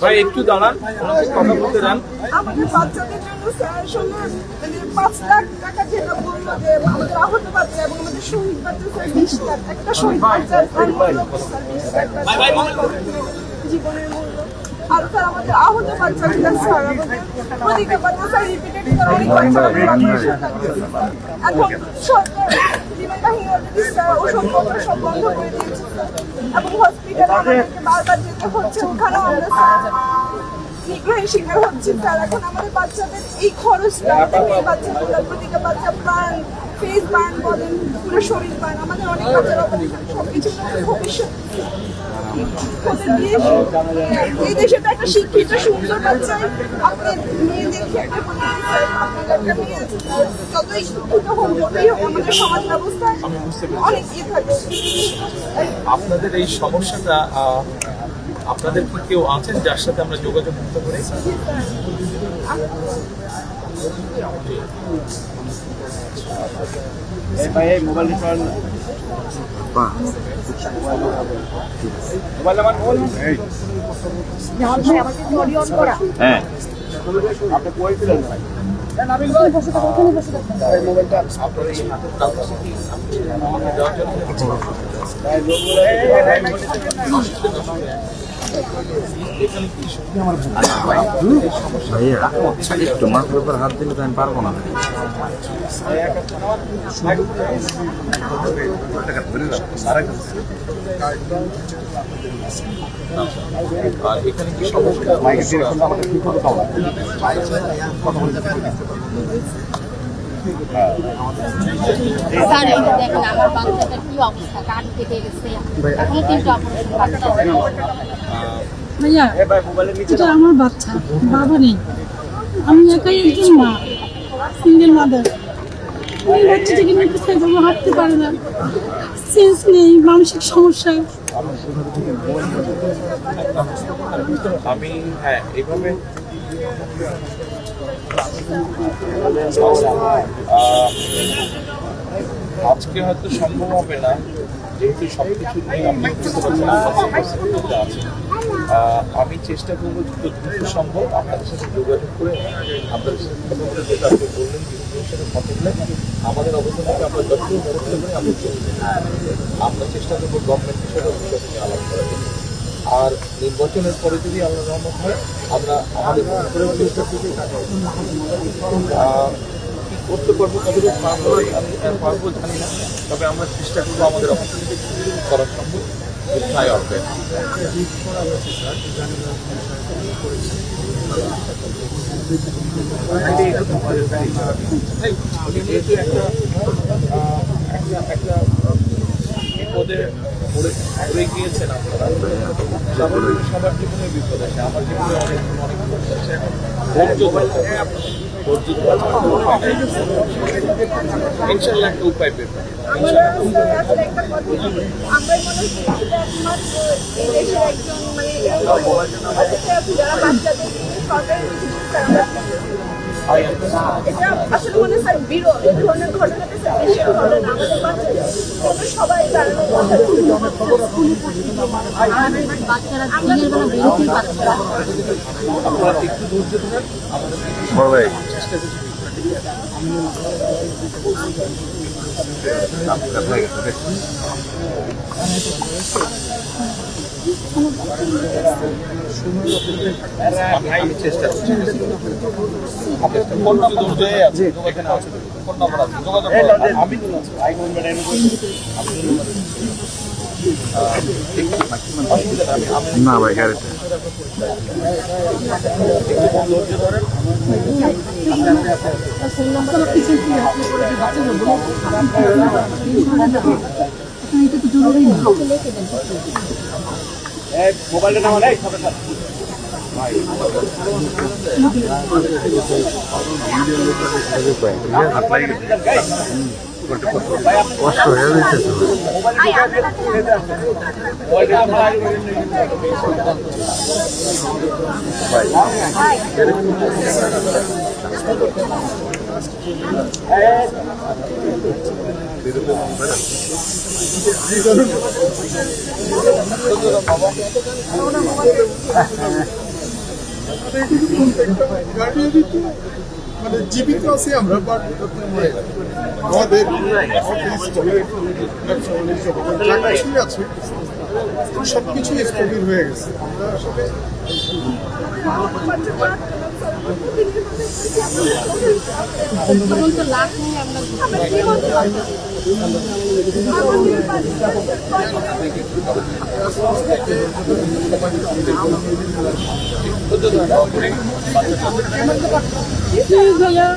ভাই একটু দাঁড়ান, কথা বলতে দেন। আমাদের বাচ্চাদের জন্য স্যার আসলে 5 লাখ টাকা যেটা বললো যে আমাদের আহত বাচ্চা এবং আমাদের শহীদ বাচ্চা স্যার 20 লাখ, একটা শহীদ বাচ্চার জীবনের মূল্য। আর স্যার আমাদের আহত বাচ্চাগুলো স্যার আমাদের প্রতিটা বাচ্চা স্যার রিপিটেড করে অনেক বাচ্চা এখন সরকার জীবন বাহিনী অলরেডি স্যার ওসব খবর সব বন্ধ করে দিয়েছে এবং হসপিটালে আমাদেরকে বারবার যেতে হচ্ছে, ওখানেও আমরা স্যার নিগ্রহের শিকার হচ্ছে স্যার। এখন আমাদের বাচ্চাদের এই খরচটা এই বাচ্চাগুলো প্রতিটা বাচ্চা প্রাণ ফেস বার্ন বলেন পুরো শরীর বার্ন, আমাদের অনেক বাচ্চার সবকিছু ভবিষ্যৎ এই দেশে তো একটা শিক্ষিত সুন্দর বাচ্চাই আপনার মেয়ে দেখে একটা বলে আপনার একটা মেয়ে যতই শিক্ষিত হোক যতই হোক আমাদের সমাজ ব্যবস্থায় অনেক ইয়ে থাকে। আপনাদের এই সমস্যাটা আপনাদের কি কেউ আছেন যার সাথে আমরা যোগাযোগ করতে পারি? হ্যাঁ আপনি কই দিলেন ভাই? একটু মাথার উপর হাত দিলে তো আমি পারবো না। আর এখানে কি সমস্যা? স্যার এই যে দেখেন আমার বাচ্চাটার কি অবস্থা, কান কেটে গেছে, এখনো 3টা অপারেশন বাকি আছে। ভাইয়া এটা আমার বাচ্চা, বাবা নেই, আমি একাই একজন মা, সিঙ্গেল মাদার। এই বাচ্চাটাকে নিয়ে কোথায় যাবো, হাঁটতে পারে না, সেন্স নেই, মানসিক সমস্যা। আমি হ্যাঁ এইভাবে আজকে হয়তো সম্ভব হবে না, যেহেতু সবকিছু নিয়ে আপনি বুঝতে পারছেন। আমি চেষ্টা করবো যত দ্রুত সম্ভব আপনাদের সাথে যোগাযোগ করে আপনাদের সাথে কথা বলে, যেটা আপনি বললেন বিভিন্ন সাথে কথা বলে আমাদের অবস্থাটাকে আমরা যতটুকু করতে পারি আমরা চেষ্টা করবো গভর্নমেন্টের সাথে বিষয়টা নিয়ে আলাপ করার জন্য। আর নির্বাচনের পরে যদি আল্লাহ রহমত হয় আমরা আমাদের চেষ্টা করবো কি করতে পারবো, কতটুকু আমি পারবো জানি না, তবে আমরা চেষ্টা করবো আমাদের অপরচুনিটি করার সম্ভব ট্রাই আউট করে। যেহেতু একটা বিপদে পড়ে গিয়েছেন আপনারা, সবার জীবনে বিপদ আছে, আমার জীবনে অনেক অনেক বিপদ আছে। এখন ইনশাল্লাহ একটা উপায় পেতে আমরা আসলে একটা কথা আমরা মনে হচ্ছে একমাত্র এই দেশের একজন মানে যারা বাচ্চাদের সরকারি এটা আসলে মনে হয় স্যার বিরল এই ধরনের ঘটনাটা স্যার দেশের ঘটনা, আমাদের বাচ্চাদের সবাই জানানোর কথা। বাচ্চারা দিনের বেলা বেরোতেই পারছে না। আপনারা একটু ধৈর্য ধরেন, আমাদের চেষ্টা করছি। আমি চেষ্টা করছি। না ভাই গাড়িতে মোবাইলটা নামালে কষ্ট হয়ে যাচ্ছে তো। মানে জীবিত আছি আমরা, বাট আমাদের আছে সবকিছু স্থবির হয়ে গেছে। আমরা আসলে তখন তো লাশ নিয়ে আমরা প্লিজ ভাইয়া